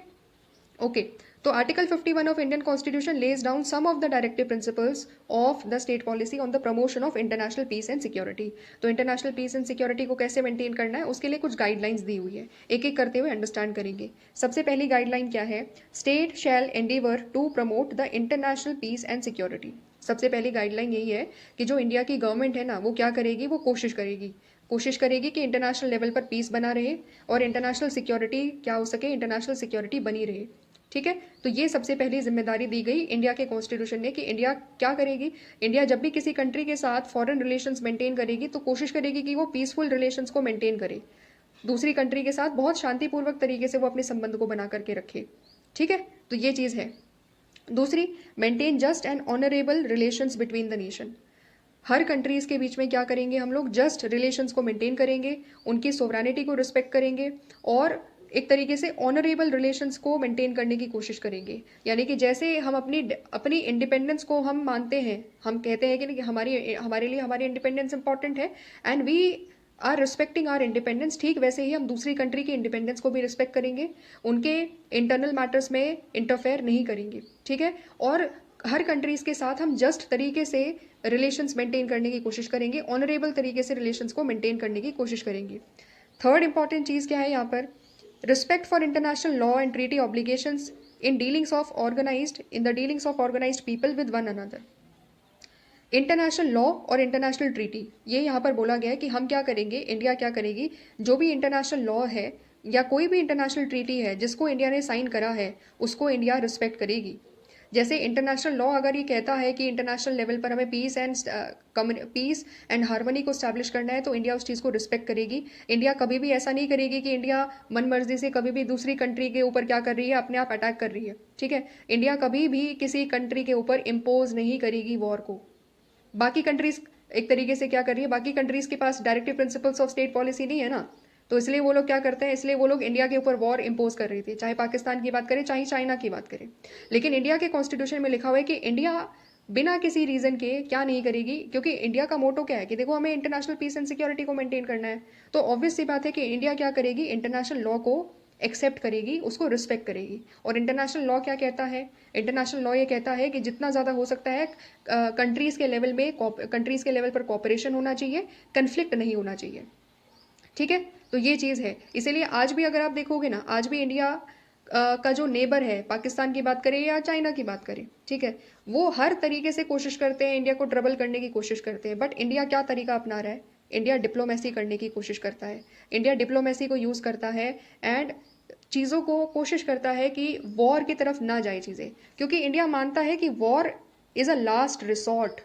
ओके। तो article 51 of Indian constitution lays down some of the directive principles of the state policy on the promotion of international peace and security. तो इंटरनेशनल पीस एंड सिक्योरिटी को कैसे मेंटेन करना है उसके लिए कुछ गाइडलाइंस दी हुई है, एक एक करते हुए अंडरस्टैंड करेंगे। सबसे पहली गाइडलाइन क्या है? State shall endeavour to promote the international peace and security. सबसे पहली गाइडलाइन यही है कि जो इंडिया की गवर्नमेंट है ना वो क्या करेगी? वो कोशिश करेगी कि इंटरनेशनल लेवल पर पीस बना रहे और इंटरनेशनल सिक्योरिटी क्या हो सके? इंटरनेशनल सिक्योरिटी बनी रहे। ठीक है, तो ये सबसे पहली जिम्मेदारी दी गई इंडिया के कॉन्स्टिट्यूशन ने कि इंडिया क्या करेगी? इंडिया जब भी किसी कंट्री के साथ फॉरेन रिलेशंस मेंटेन करेगी तो कोशिश करेगी कि वो पीसफुल रिलेशंस को मेंटेन करे, दूसरी कंट्री के साथ बहुत शांतिपूर्वक तरीके से वो अपने संबंध को बना करके रखे। ठीक है, तो ये चीज़ है। दूसरी, maintain just and honourable relations between the nation. Her countries के बीच में क्या करेंगे हम लोग? जस्ट रिलेशंस को मेंटेन करेंगे, उनकी सोवरेनिटी को रिस्पेक्ट करेंगे और एक तरीके से ऑनरेबल रिलेशंस को मेंटेन करने की कोशिश करेंगे। यानी कि जैसे हम अपनी अपनी इंडिपेंडेंस को हम मानते हैं, हम कहते हैं कि हमारे लिए हमारी इंडिपेंडेंस इंपॉर्टेंट है and we are respecting our independence, ठीक वैसे ही हम दूसरी कंट्री की इंडिपेंडेंस को भी रिस्पेक्ट करेंगे, उनके इंटरनल मैटर्स में इंटरफेयर नहीं करेंगे। ठीक है, और हर कंट्रीज़ के साथ हम जस्ट तरीके से रिलेशंस मेंटेन करने की कोशिश करेंगे, ऑनरेबल तरीके से रिलेशंस को मेंटेन करने की कोशिश करेंगे। थर्ड इंपॉर्टेंट चीज़ क्या है यहाँ पर? Respect for international law and treaty obligations in the dealings of organised people with one another. International law और इंटरनेशनल ट्रीटी, ये यहाँ पर बोला गया है कि हम क्या करेंगे, इंडिया क्या करेगी, जो भी इंटरनेशनल लॉ है या कोई भी इंटरनेशनल ट्रीटी है जिसको इंडिया ने साइन करा है उसको इंडिया रिस्पेक्ट करेगी। जैसे इंटरनेशनल लॉ अगर ये कहता है कि इंटरनेशनल लेवल पर हमें पीस एंड हार्मनी को स्टैब्लिश करना है तो इंडिया उस चीज़ को रिस्पेक्ट करेगी। इंडिया कभी भी ऐसा नहीं करेगी कि इंडिया मन मर्जी से कभी भी दूसरी कंट्री के ऊपर क्या कर रही है, अपने आप अटैक कर रही है। ठीक है, इंडिया कभी भी किसी कंट्री के ऊपर इम्पोज नहीं करेगी वॉर को। बाकी कंट्रीज एक तरीके से क्या कर रही है, बाकी कंट्रीज के पास directive principles of state policy नहीं है ना, तो इसलिए वो लोग क्या करते हैं, इसलिए वो लोग इंडिया के ऊपर वॉर इम्पोज कर रही थी, चाहे पाकिस्तान की बात करें चाहे चाइना की बात करें। लेकिन इंडिया के कॉन्स्टिट्यूशन में लिखा हुआ है कि इंडिया बिना किसी रीजन के क्या नहीं करेगी, क्योंकि इंडिया का मोटो क्या है कि देखो हमें इंटरनेशनल पीस एंड सिक्योरिटी को मेंटेन करना है। तो ऑब्वियस सी बात है कि इंडिया क्या करेगी, इंटरनेशनल लॉ को एक्सेप्ट करेगी, उसको रिस्पेक्ट करेगी। और इंटरनेशनल लॉ क्या कहता है? इंटरनेशनल लॉ ये कहता है कि जितना ज़्यादा हो सकता है कंट्रीज़ के लेवल पर कॉपरेशन होना चाहिए, कन्फ्लिक्ट नहीं होना चाहिए। ठीक है, तो ये चीज़ है। इसीलिए आज भी अगर आप देखोगे ना, आज भी इंडिया का जो नेबर है, पाकिस्तान की बात करें या चाइना की बात करें, ठीक है, वो हर तरीके से कोशिश करते हैं, इंडिया को ट्रबल करने की कोशिश करते हैं। बट इंडिया क्या तरीका अपना रहा है? इंडिया डिप्लोमेसी करने की कोशिश करता है। इंडिया डिप्लोमेसी को यूज़ करता है एंड चीज़ों को कोशिश करता है कि वॉर की तरफ ना जाए चीज़ें, क्योंकि इंडिया मानता है कि war is a last resort.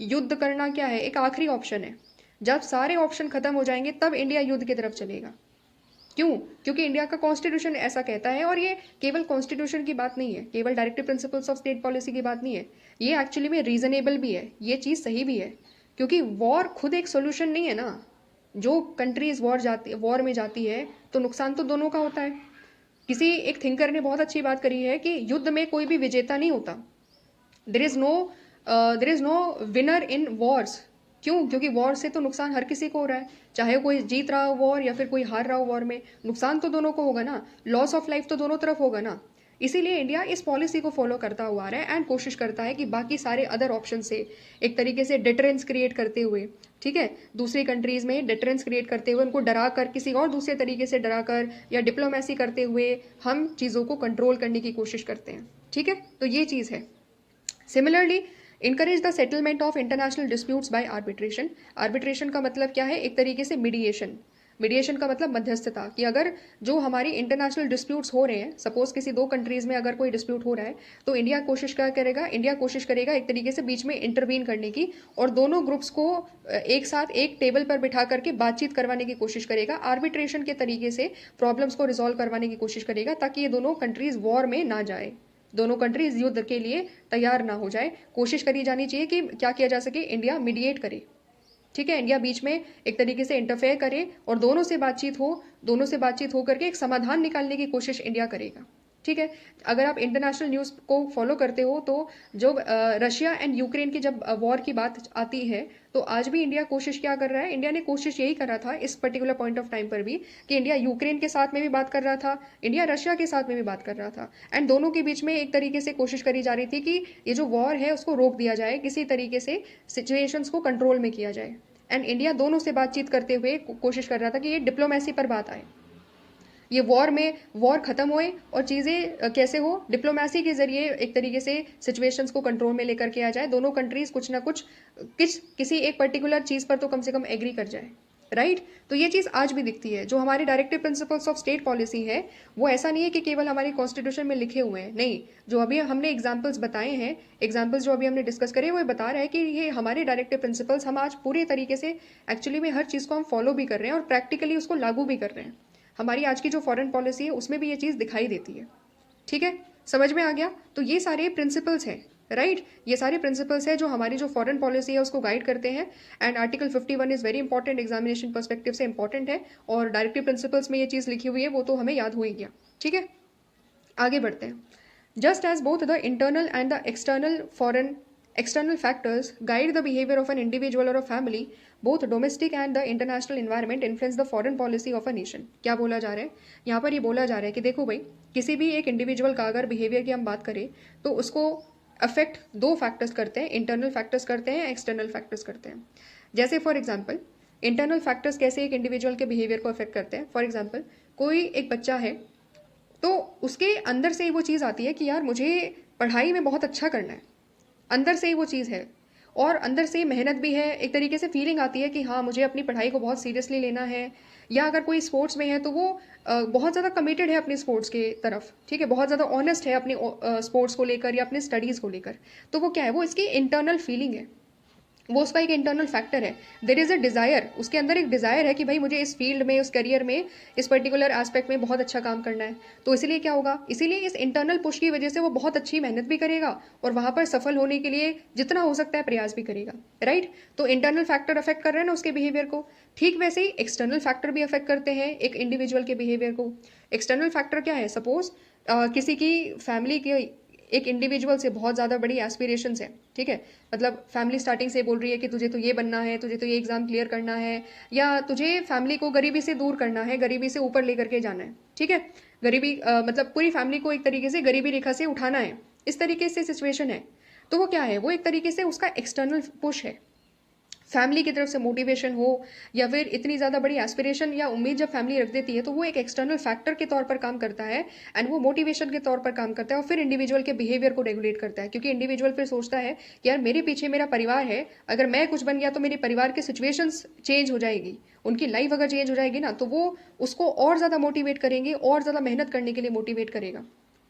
युद्ध करना क्या है, एक आखिरी ऑप्शन है। जब सारे ऑप्शन खत्म हो जाएंगे तब इंडिया युद्ध की तरफ चलेगा। क्यों? क्योंकि इंडिया का कॉन्स्टिट्यूशन ऐसा कहता है। और ये केवल कॉन्स्टिट्यूशन की बात नहीं है, केवल directive principles of state policy की बात नहीं है, ये एक्चुअली में रीजनेबल भी है, ये चीज़ सही भी है। क्योंकि वॉर खुद एक सोल्यूशन नहीं है ना। जो कंट्रीज वॉर में जाती है तो नुकसान तो दोनों का होता है। किसी एक थिंकर ने बहुत अच्छी बात करी है कि युद्ध में कोई भी विजेता नहीं होता। There is no winner in wars. क्यों? क्योंकि वॉर से तो नुकसान हर किसी को हो रहा है, चाहे कोई जीत रहा हो वॉर या फिर कोई हार रहा हो वॉर में, नुकसान तो दोनों को होगा ना, लॉस ऑफ लाइफ तो दोनों तरफ होगा ना। इसीलिए इंडिया इस पॉलिसी को फॉलो करता हुआ आ रहा है एंड कोशिश करता है कि बाकी सारे अदर ऑप्शन से एक तरीके से डिटरेंस क्रिएट करते हुए, ठीक है, दूसरी कंट्रीज में डिटरेंस क्रिएट करते हुए, उनको डरा कर, किसी और दूसरे तरीके से डरा कर या डिप्लोमेसी करते हुए हम चीज़ों को कंट्रोल करने की कोशिश करते हैं। ठीक है, तो ये चीज़ है। Similarly encourage the settlement of international disputes by arbitration. Arbitration का मतलब क्या है? एक तरीके से मीडिएशन। मीडिएशन का मतलब मध्यस्थता, कि अगर जो हमारी इंटरनेशनल डिस्प्यूट्स हो रहे हैं, सपोज किसी दो कंट्रीज में अगर कोई डिस्प्यूट हो रहा है, तो इंडिया कोशिश क्या करेगा, इंडिया कोशिश करेगा एक तरीके से बीच में इंटरवीन करने की, और दोनों ग्रुप्स को एक साथ एक टेबल पर बिठा करके बातचीत करवाने की कोशिश करेगा, आर्बिट्रेशन के तरीके से प्रॉब्लम्स को रिजॉल्व करवाने की कोशिश करेगा, ताकि ये दोनों कंट्रीज वॉर में ना जाए, दोनों कंट्रीज युद्ध के लिए तैयार ना हो जाए। कोशिश करी जानी चाहिए कि क्या किया जा सके, इंडिया मीडिएट करे, ठीक है, इंडिया बीच में एक तरीके से इंटरफेयर करे और दोनों से बातचीत हो, दोनों से बातचीत हो करके एक समाधान निकालने की कोशिश इंडिया करेगा, ठीक है। अगर आप इंटरनेशनल न्यूज़ को फॉलो करते हो तो जो रशिया एंड यूक्रेन की जब वॉर की बात आती है, तो आज भी इंडिया कोशिश क्या कर रहा है, इंडिया ने कोशिश यही करा था इस पर्टिकुलर पॉइंट ऑफ टाइम पर भी, कि इंडिया यूक्रेन के साथ में भी बात कर रहा था, इंडिया रशिया के साथ में भी बात कर रहा था, एंड दोनों के बीच में एक तरीके से कोशिश करी जा रही थी कि ये जो वॉर है उसको रोक दिया जाए, किसी तरीके से सिचुएशंस को कंट्रोल में किया जाए, एंड इंडिया दोनों से बातचीत करते हुए कोशिश कर रहा था कि ये डिप्लोमेसी पर बात आए, ये वॉर खत्म होए और चीज़ें कैसे हो, डिप्लोमेसी के जरिए एक तरीके से सिचुएशंस को कंट्रोल में लेकर के आ जाए, दोनों कंट्रीज कुछ ना कुछ किसी एक पर्टिकुलर चीज़ पर तो कम से कम एग्री कर जाए, राइट। तो ये चीज़ आज भी दिखती है। जो हमारे directive principles of state policy है, वो ऐसा नहीं है कि केवल हमारी कॉन्स्टिट्यूशन में लिखे हुए हैं, नहीं, जो अभी हमने एग्जाम्पल्स बताए हैं, एग्जाम्पल्स जो अभी हमने डिस्कस करे, वो बता रहा है कि ये हमारे डायरेक्टिव प्रिंसिपल्स हम आज पूरे तरीके से एक्चुअली में हर चीज़ को हम फॉलो भी कर रहे हैं और प्रैक्टिकली उसको लागू भी कर रहे हैं। हमारी आज की जो फॉरेन पॉलिसी है उसमें भी ये चीज़ दिखाई देती है, ठीक है, समझ में आ गया। तो ये सारे प्रिंसिपल्स हैं, राइट, ये सारे प्रिंसिपल्स हैं जो हमारी जो फॉरेन पॉलिसी है उसको गाइड करते हैं, and article 51 is very important, examination perspective से इंपॉर्टेंट है, और डायरेक्टिव प्रिंसिपल्स में ये चीज़ लिखी हुई है, वो तो हमें याद हो ही गया, ठीक है। आगे बढ़ते हैं। Just as both the internal and the external factors guide the behavior of an individual or a family, both domestic and the international environment influence the foreign policy of a nation। क्या बोला जा रहा है यहाँ पर, ये बोला जा रहा है कि देखो भाई, किसी भी एक इंडिविजुअल का अगर बिहेवियर की हम बात करें तो उसको अफेक्ट दो फैक्टर्स करते हैं, इंटरनल फैक्टर्स करते हैं, एक्सटर्नल फैक्टर्स करते हैं। जैसे फॉर एग्जाम्पल, इंटरनल फैक्टर्स कैसे एक इंडिविजुअल के बिहेवियर को अफेक्ट करते हैं। फॉर एग्जाम्पल, कोई एक बच्चा है तो उसके अंदर से वो चीज़ आती है कि यार मुझे पढ़ाई में बहुत अच्छा करना है, अंदर से ही वो चीज़ है, और अंदर से मेहनत भी है, एक तरीके से फीलिंग आती है कि हाँ मुझे अपनी पढ़ाई को बहुत सीरियसली लेना है, या अगर कोई स्पोर्ट्स में है तो वो बहुत ज़्यादा कमिटेड है अपनी स्पोर्ट्स के तरफ, ठीक है, बहुत ज़्यादा ऑनेस्ट है अपनी स्पोर्ट्स को लेकर या अपनी स्टडीज़ को लेकर। तो वो क्या है, वो इसकी इंटरनल फीलिंग है, वो उसका एक इंटरनल फैक्टर है। देर इज़ अ डिज़ायर, उसके अंदर एक डिज़ायर है कि भाई मुझे इस फील्ड में, उस करियर में, इस पर्टिकुलर एस्पेक्ट में बहुत अच्छा काम करना है। तो इसीलिए क्या होगा, इसीलिए इस इंटरनल पुश की वजह से वो बहुत अच्छी मेहनत भी करेगा और वहाँ पर सफल होने के लिए जितना हो सकता है प्रयास भी करेगा, राइट। तो इंटरनल फैक्टर अफेक्ट कर रहे हैं ना उसके बिहेवियर को, ठीक वैसे ही एक्सटर्नल फैक्टर भी अफेक्ट करते हैं एक इंडिविजुअल के बिहेवियर को। एक्सटर्नल फैक्टर क्या है, सपोज किसी की फैमिली की, एक इंडिविजुअल से बहुत ज़्यादा बड़ी एस्पिरेशंस है, ठीक है, मतलब फैमिली स्टार्टिंग से बोल रही है कि तुझे तो ये बनना है, तुझे तो ये एग्ज़ाम क्लियर करना है, या तुझे फैमिली को गरीबी से दूर करना है, गरीबी से ऊपर लेकर के जाना है, ठीक है, गरीबी मतलब पूरी फैमिली को एक तरीके से गरीबी रेखा से उठाना है, इस तरीके से सिचुएशन है। तो वो क्या है, वो एक तरीके से उसका एक्सटर्नल पुश है, फैमिली की तरफ से मोटिवेशन हो, या फिर इतनी ज़्यादा बड़ी एस्पिरेशन या उम्मीद जब फैमिली रख देती है तो वो एक एक्सटर्नल फैक्टर के तौर पर काम करता है, एंड वो मोटिवेशन के तौर पर काम करता है, और फिर इंडिविजुअल के बिहेवियर को रेगुलेट करता है, क्योंकि इंडिविजुअल फिर सोचता है कि यार मेरे पीछे मेरा परिवार है, अगर मैं कुछ बन गया तो मेरे परिवार की सिचुएशंस चेंज हो जाएगी, उनकी लाइफ अगर चेंज हो जाएगी ना, तो वो उसको और ज़्यादा मोटिवेट करेंगे, और ज़्यादा मेहनत करने के लिए मोटिवेट करेगा,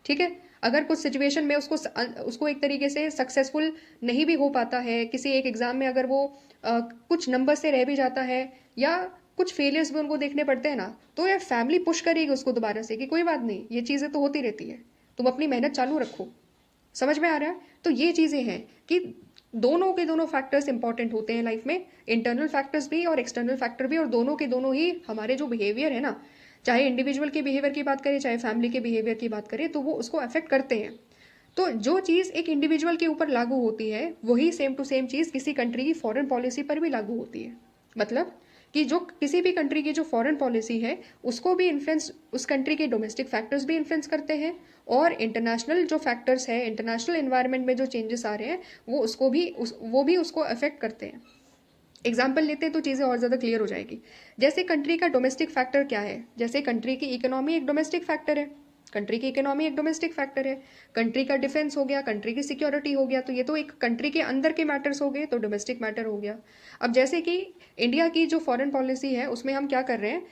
ठीक है। अगर कुछ सिचुएशन में उसको एक तरीके से सक्सेसफुल नहीं भी हो पाता है, किसी एक एग्जाम में अगर वो कुछ नंबर से रह भी जाता है, या कुछ फेलियर्स भी उनको देखने पड़ते हैं ना, तो यार फैमिली पुश करेगी उसको दोबारा से कि कोई बात नहीं, ये चीज़ें तो होती रहती है, तुम अपनी मेहनत चालू रखो। समझ में आ रहा है। तो ये चीज़ें हैं कि दोनों के दोनों फैक्टर्स इंपॉर्टेंट होते हैं लाइफ में, इंटरनल फैक्टर्स भी और एक्सटर्नल फैक्टर भी, और दोनों के दोनों ही हमारे जो बिहेवियर है ना, चाहे इंडिविजुअल के बिहेवियर की बात करें चाहे फैमिली के बिहेवियर की बात करें, तो वो उसको अफेक्ट करते हैं। तो जो चीज़ एक इंडिविजुअल के ऊपर लागू होती है वही सेम टू सेम चीज़ किसी कंट्री की फॉरेन पॉलिसी पर भी लागू होती है। मतलब कि जो किसी भी कंट्री की जो फॉरेन पॉलिसी है उसको भी इन्फ्लुएंस, उस कंट्री के डोमेस्टिक फैक्टर्स भी इन्फ्लुएंस करते हैं, और इंटरनेशनल जो फैक्टर्स है, इंटरनेशनल एनवायरनमेंट में जो चेंजेस आ रहे हैं वो भी उसको अफेक्ट करते हैं। एग्जाम्पल लेते हैं तो चीज़ें और ज़्यादा क्लियर हो जाएगी। जैसे कंट्री का डोमेस्टिक फैक्टर क्या है, जैसे कंट्री की इकोनॉमी एक डोमेस्टिक फैक्टर है, कंट्री की इकोनॉमी एक डोमेस्टिक फैक्टर है, कंट्री का डिफेंस हो गया, कंट्री की सिक्योरिटी हो गया, तो ये तो एक कंट्री के अंदर के मैटर्स हो गए, तो डोमेस्टिक मैटर हो गया। अब जैसे कि इंडिया की जो फॉरेन पॉलिसी है उसमें हम क्या कर रहे हैं,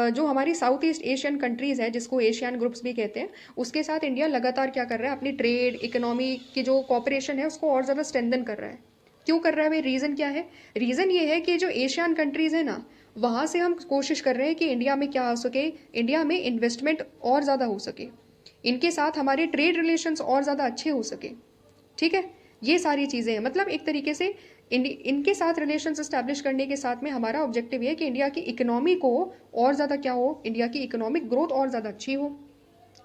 जो हमारी साउथ ईस्ट एशियन कंट्रीज़ है जिसको एशियन ग्रुप्स भी कहते हैं, उसके साथ इंडिया लगातार क्या कर रहा है, अपनी ट्रेड इकोनॉमी की जो कॉपरेशन है उसको और ज़्यादा स्ट्रेंथन कर रहा है। क्यों कर रहा है भाई, रीज़न क्या है? रीज़न ये है कि जो एशियन कंट्रीज़ है ना, वहाँ से हम कोशिश कर रहे हैं कि इंडिया में क्या हो सके, इंडिया में इन्वेस्टमेंट और ज़्यादा हो सके, इनके साथ हमारे ट्रेड रिलेशंस और ज़्यादा अच्छे हो सके। ठीक है, ये सारी चीज़ें हैं, मतलब एक तरीके से इनके साथ रिलेशंस इस्टेब्लिश करने के साथ में हमारा ऑब्जेक्टिव ये है कि इंडिया की इकोनॉमी को और ज़्यादा क्या हो, इंडिया की इकोनॉमिक ग्रोथ और ज़्यादा अच्छी हो।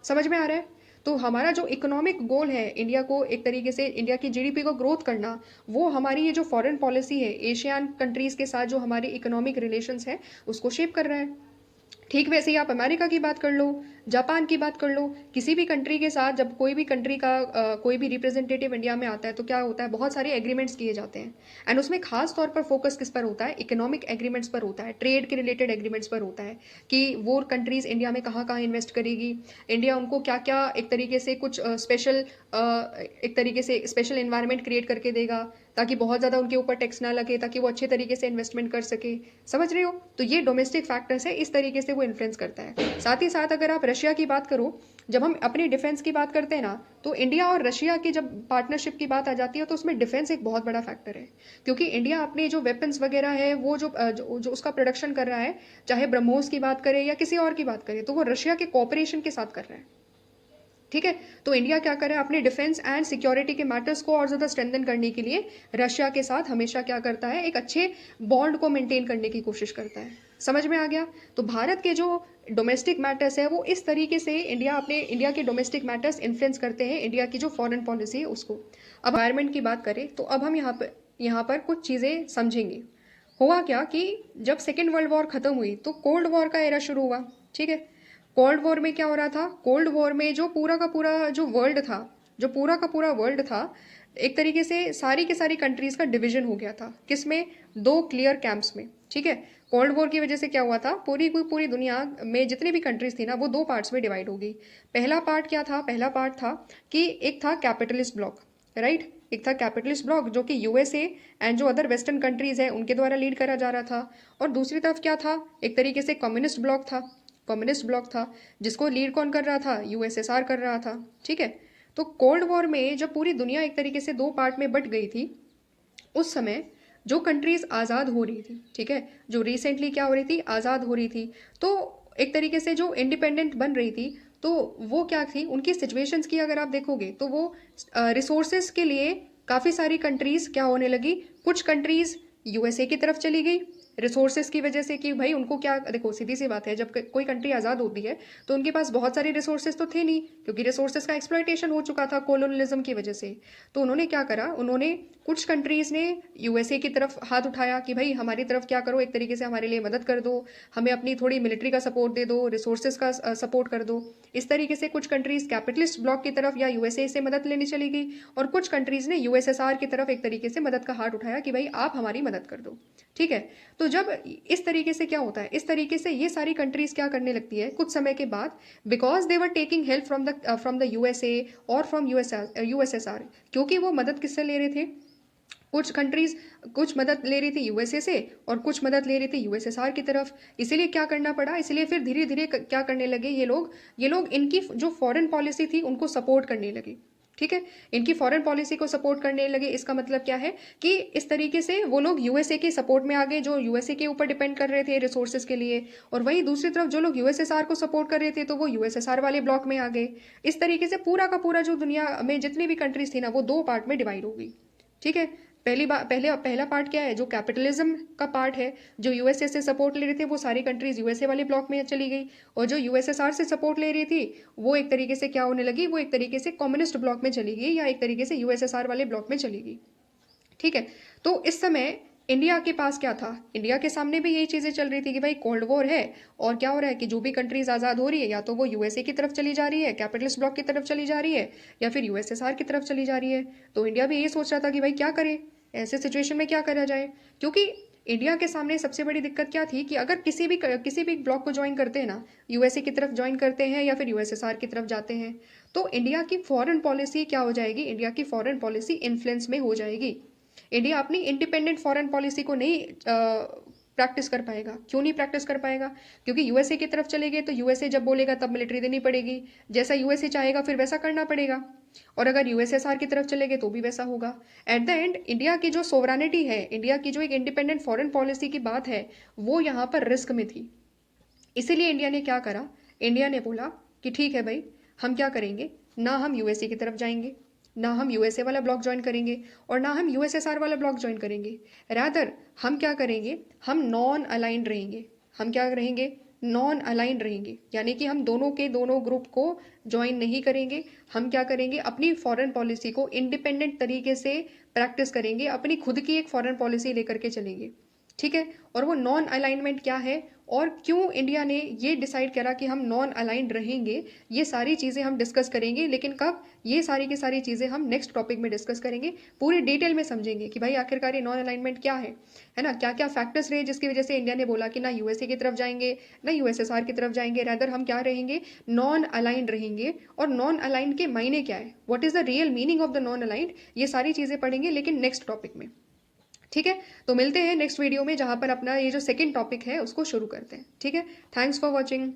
समझ में आ रहा है? तो हमारा जो इकोनॉमिक गोल है, इंडिया को एक तरीके से इंडिया की जीडीपी को ग्रोथ करना, वो हमारी ये जो फॉरेन पॉलिसी है एशियन कंट्रीज़ के साथ जो हमारी इकोनॉमिक रिलेशंस है उसको शेप कर रहा है। ठीक वैसे ही आप अमेरिका की बात कर लो, जापान की बात कर लो, किसी भी कंट्री के साथ जब कोई भी कंट्री का कोई भी रिप्रेजेंटेटिव इंडिया में आता है तो क्या होता है, बहुत सारे एग्रीमेंट्स किए जाते हैं। एंड उसमें खास तौर पर फोकस किस पर होता है, इकोनॉमिक एग्रीमेंट्स पर होता है, ट्रेड के रिलेटेड एग्रीमेंट्स पर होता है कि वो कंट्रीज इंडिया में कहाँ कहाँ इन्वेस्ट करेगी, इंडिया उनको क्या क्या एक तरीके से कुछ स्पेशल एक तरीके से स्पेशल इन्वायरमेंट क्रिएट करके देगा ताकि बहुत ज़्यादा उनके ऊपर टैक्स ना लगे, ताकि वो अच्छे तरीके से इन्वेस्टमेंट कर सके। समझ रहे हो? तो ये डोमेस्टिक फैक्टर्स है, इस तरीके से वो इन्फ्लुएंस करता है। साथ ही साथ अगर आप रशिया की बात करो, जब हम अपनी डिफेंस की बात करते हैं ना, तो इंडिया और रशिया की जब पार्टनरशिप की बात आ जाती है तो उसमें डिफेंस एक बहुत बड़ा फैक्टर है, क्योंकि इंडिया अपने जो वेपन्स वगैरह है वो जो उसका प्रोडक्शन कर रहा है, चाहे ब्रह्मोस की बात करे या किसी और की बात करे, तो वो रशिया के कॉपरेशन के साथ कर रहा है। ठीक है, तो इंडिया क्या करे, अपने डिफेंस एंड सिक्योरिटी के मैटर्स को और ज़्यादा स्ट्रेंथन करने के लिए रशिया के साथ हमेशा क्या करता है, एक अच्छे बॉन्ड को मेंटेन करने की कोशिश करता है। समझ में आ गया? तो भारत के जो डोमेस्टिक मैटर्स है वो इस तरीके से इंडिया के डोमेस्टिक मैटर्स इन्फ्लुएंस करते हैं इंडिया की जो फॉरेन पॉलिसी है उसको। अब एनवायरमेंट की बात करें तो अब हम यहाँ पर कुछ चीज़ें समझेंगे। हुआ क्या कि जब सेकेंड वर्ल्ड वॉर खत्म हुई तो कोल्ड वॉर का एरा शुरू हुआ। ठीक है, कोल्ड वॉर में क्या हो रहा था, कोल्ड वॉर में जो पूरा का पूरा जो वर्ल्ड था, जो पूरा का पूरा वर्ल्ड था, एक तरीके से सारी के सारी कंट्रीज का डिवीजन हो गया था। किसमें? दो क्लियर कैंप्स में। ठीक है, कोल्ड वॉर की वजह से क्या हुआ था, पूरी दुनिया में जितनी भी कंट्रीज थी ना वो दो पार्ट्स में डिवाइड हो गई। पहला पार्ट क्या था? पहला पार्ट था कि एक था कैपिटलिस्ट ब्लॉक, राइट, एक था कैपिटलिस्ट ब्लॉक जो कि यूएसए एंड जो अदर वेस्टर्न कंट्रीज है उनके द्वारा लीड करा जा रहा था। और दूसरी तरफ क्या था, एक तरीके से कम्युनिस्ट ब्लॉक था जिसको लीड कौन कर रहा था, यूएसएसआर कर रहा था। ठीक है, तो कोल्ड वॉर में जब पूरी दुनिया एक तरीके से दो पार्ट में बट गई थी, उस समय जो कंट्रीज आज़ाद हो रही थी, ठीक है, जो रिसेंटली क्या हो रही थी, आज़ाद हो रही थी, तो एक तरीके से जो इंडिपेंडेंट बन रही थी, तो वो क्या थी, उनकी सिचुएशंस की अगर आप देखोगे तो वो रिसोर्सेज के लिए काफ़ी सारी कंट्रीज क्या होने लगी, कुछ कंट्रीज यूएसए की तरफ चली गई रिसोर्सेज की वजह से कि भाई उनको क्या, देखो सीधी सी बात है, जब कोई कंट्री आज़ाद होती है तो उनके पास बहुत सारे रिसोर्सेज तो थे नहीं, क्योंकि रिसोर्सेज का एक्सप्लॉयटेशन हो चुका था कोलोनियलिज्म की वजह से। तो उन्होंने क्या करा, उन्होंने कुछ कंट्रीज़ ने यूएसए की तरफ हाथ उठाया कि भाई हमारी तरफ क्या करो, एक तरीके से हमारे लिए मदद कर दो, हमें अपनी थोड़ी मिलिट्री का सपोर्ट दे दो, रिसोर्सेज का सपोर्ट कर दो। इस तरीके से कुछ कंट्रीज़ कैपिटलिस्ट ब्लॉक की तरफ या यूएसए से मदद लेने चली गई, और कुछ कंट्रीज़ ने यूएसएसआर की तरफ एक तरीके से मदद का हाथ उठाया कि भाई आप हमारी मदद कर दो। ठीक है, तो जब इस तरीके से क्या होता है, इस तरीके से ये सारी कंट्रीज क्या करने लगती है कुछ समय के बाद, because they were taking help from the USA और फ्रॉम यूएसएसआर, क्योंकि वो मदद किससे ले रहे थे, कुछ कंट्रीज कुछ मदद ले रही थी यूएसए से और कुछ मदद ले रही थी यूएसएसआर की तरफ। इसीलिए क्या करना पड़ा, इसलिए फिर धीरे धीरे क्या करने लगे ये लोग इनकी जो फॉरेन पॉलिसी थी उनको सपोर्ट करने लगे। ठीक है, इनकी फॉरेन पॉलिसी को सपोर्ट करने लगे, इसका मतलब क्या है कि इस तरीके से वो लोग यूएसए के सपोर्ट में आ गए, जो यूएसए के ऊपर डिपेंड कर रहे थे रिसोर्सेज के लिए, और वहीं दूसरी तरफ जो लोग यूएसएसआर को सपोर्ट कर रहे थे तो वो यूएसएसआर वाले ब्लॉक में आ गए। इस तरीके से पूरा का पूरा जो दुनिया में जितनी भी कंट्रीज थी ना वो दो पार्ट में डिवाइड हो गई। ठीक है, पहला पार्ट क्या है, जो कैपिटलिज्म का पार्ट है, जो यूएसए से सपोर्ट ले रहे थे वो सारी कंट्रीज यूएसए वाले ब्लॉक में चली गई, और जो यूएसएसआर से सपोर्ट ले रही थी वो एक तरीके से क्या होने लगी, वो एक तरीके से कम्युनिस्ट ब्लॉक में चली गई या एक तरीके से यूएसएसआर वाले ब्लॉक में चली गई। ठीक है, तो इस समय इंडिया के पास क्या था, इंडिया के सामने भी यही चीज़ें चल रही थी कि भाई कोल्ड वॉर है, और क्या हो रहा है कि जो भी कंट्रीज आज़ाद हो रही है या तो वो यूएसए की तरफ चली जा रही है, कैपिटलिस्ट ब्लॉक की तरफ चली जा रही है, या फिर यूएसएसआर की तरफ चली जा रही है। तो इंडिया भी यही सोच रहा था कि भाई क्या करे, ऐसे सिचुएशन में क्या करा जाए, क्योंकि इंडिया के सामने सबसे बड़ी दिक्कत क्या थी कि अगर किसी भी ब्लॉक को ज्वाइन करते हैं ना, यूएसए की तरफ ज्वाइन करते हैं या फिर यूएसएसआर की तरफ जाते हैं, तो इंडिया की फॉरेन पॉलिसी क्या हो जाएगी, इंडिया की फॉरेन पॉलिसी इन्फ्लुएंस में हो जाएगी। इंडिया अपनी इंडिपेंडेंट फॉरेन पॉलिसी को नहीं प्रैक्टिस कर पाएगा। क्यों नहीं प्रैक्टिस कर पाएगा? क्योंकि यूएसए की तरफ चले गए तो यूएसए जब बोलेगा तब मिलिट्री देनी पड़ेगी, जैसा यूएसए चाहेगा फिर वैसा करना पड़ेगा। और अगर यूएसएसआर की तरफ चले गए तो भी वैसा होगा। एट द एंड इंडिया की जो सोवरानिटी है, इंडिया की जो एक इंडिपेंडेंट फॉरेन पॉलिसी की बात है, वो यहाँ पर रिस्क में थी। इसीलिए इंडिया ने क्या करा, इंडिया ने बोला कि ठीक है भाई, हम क्या करेंगे, ना हम यूएसए की तरफ जाएंगे, ना हम यूएसए वाला ब्लॉक ज्वाइन करेंगे, और ना हम यूएसएसआर वाला ब्लॉक ज्वाइन करेंगे। रादर हम क्या करेंगे, हम नॉन अलाइंड रहेंगे। हम क्या रहेंगे, नॉन अलाइंड रहेंगे, यानी कि हम दोनों के दोनों ग्रुप को ज्वाइन नहीं करेंगे। हम क्या करेंगे, अपनी फॉरेन पॉलिसी को इंडिपेंडेंट तरीके से प्रैक्टिस करेंगे, अपनी खुद की एक फॉरेन पॉलिसी लेकर के चलेंगे। ठीक है, और वो नॉन अलाइनमेंट क्या है और क्यों इंडिया ने ये डिसाइड करा कि हम नॉन अलाइंड रहेंगे, ये सारी चीज़ें हम डिस्कस करेंगे। लेकिन कब, ये सारी की सारी चीज़ें हम नेक्स्ट टॉपिक में डिस्कस करेंगे, पूरी डिटेल में समझेंगे कि भाई आखिरकार ये नॉन अलाइनमेंट क्या है ना, क्या क्या फैक्टर्स रहे जिसकी वजह से इंडिया ने बोला कि ना यूएसए की तरफ जाएंगे ना यूएसएसआर की तरफ जाएंगे, रादर हम क्या रहेंगे, नॉन अलाइंड रहेंगे। और नॉन अलाइंड के मायने क्या है, what is the real meaning of the non aligned, ये सारी चीज़ें पढ़ेंगे लेकिन नेक्स्ट टॉपिक में। ठीक है, तो मिलते हैं नेक्स्ट वीडियो में जहां पर अपना ये जो सेकंड टॉपिक है उसको शुरू करते हैं। ठीक है, थैंक्स फॉर वॉचिंग।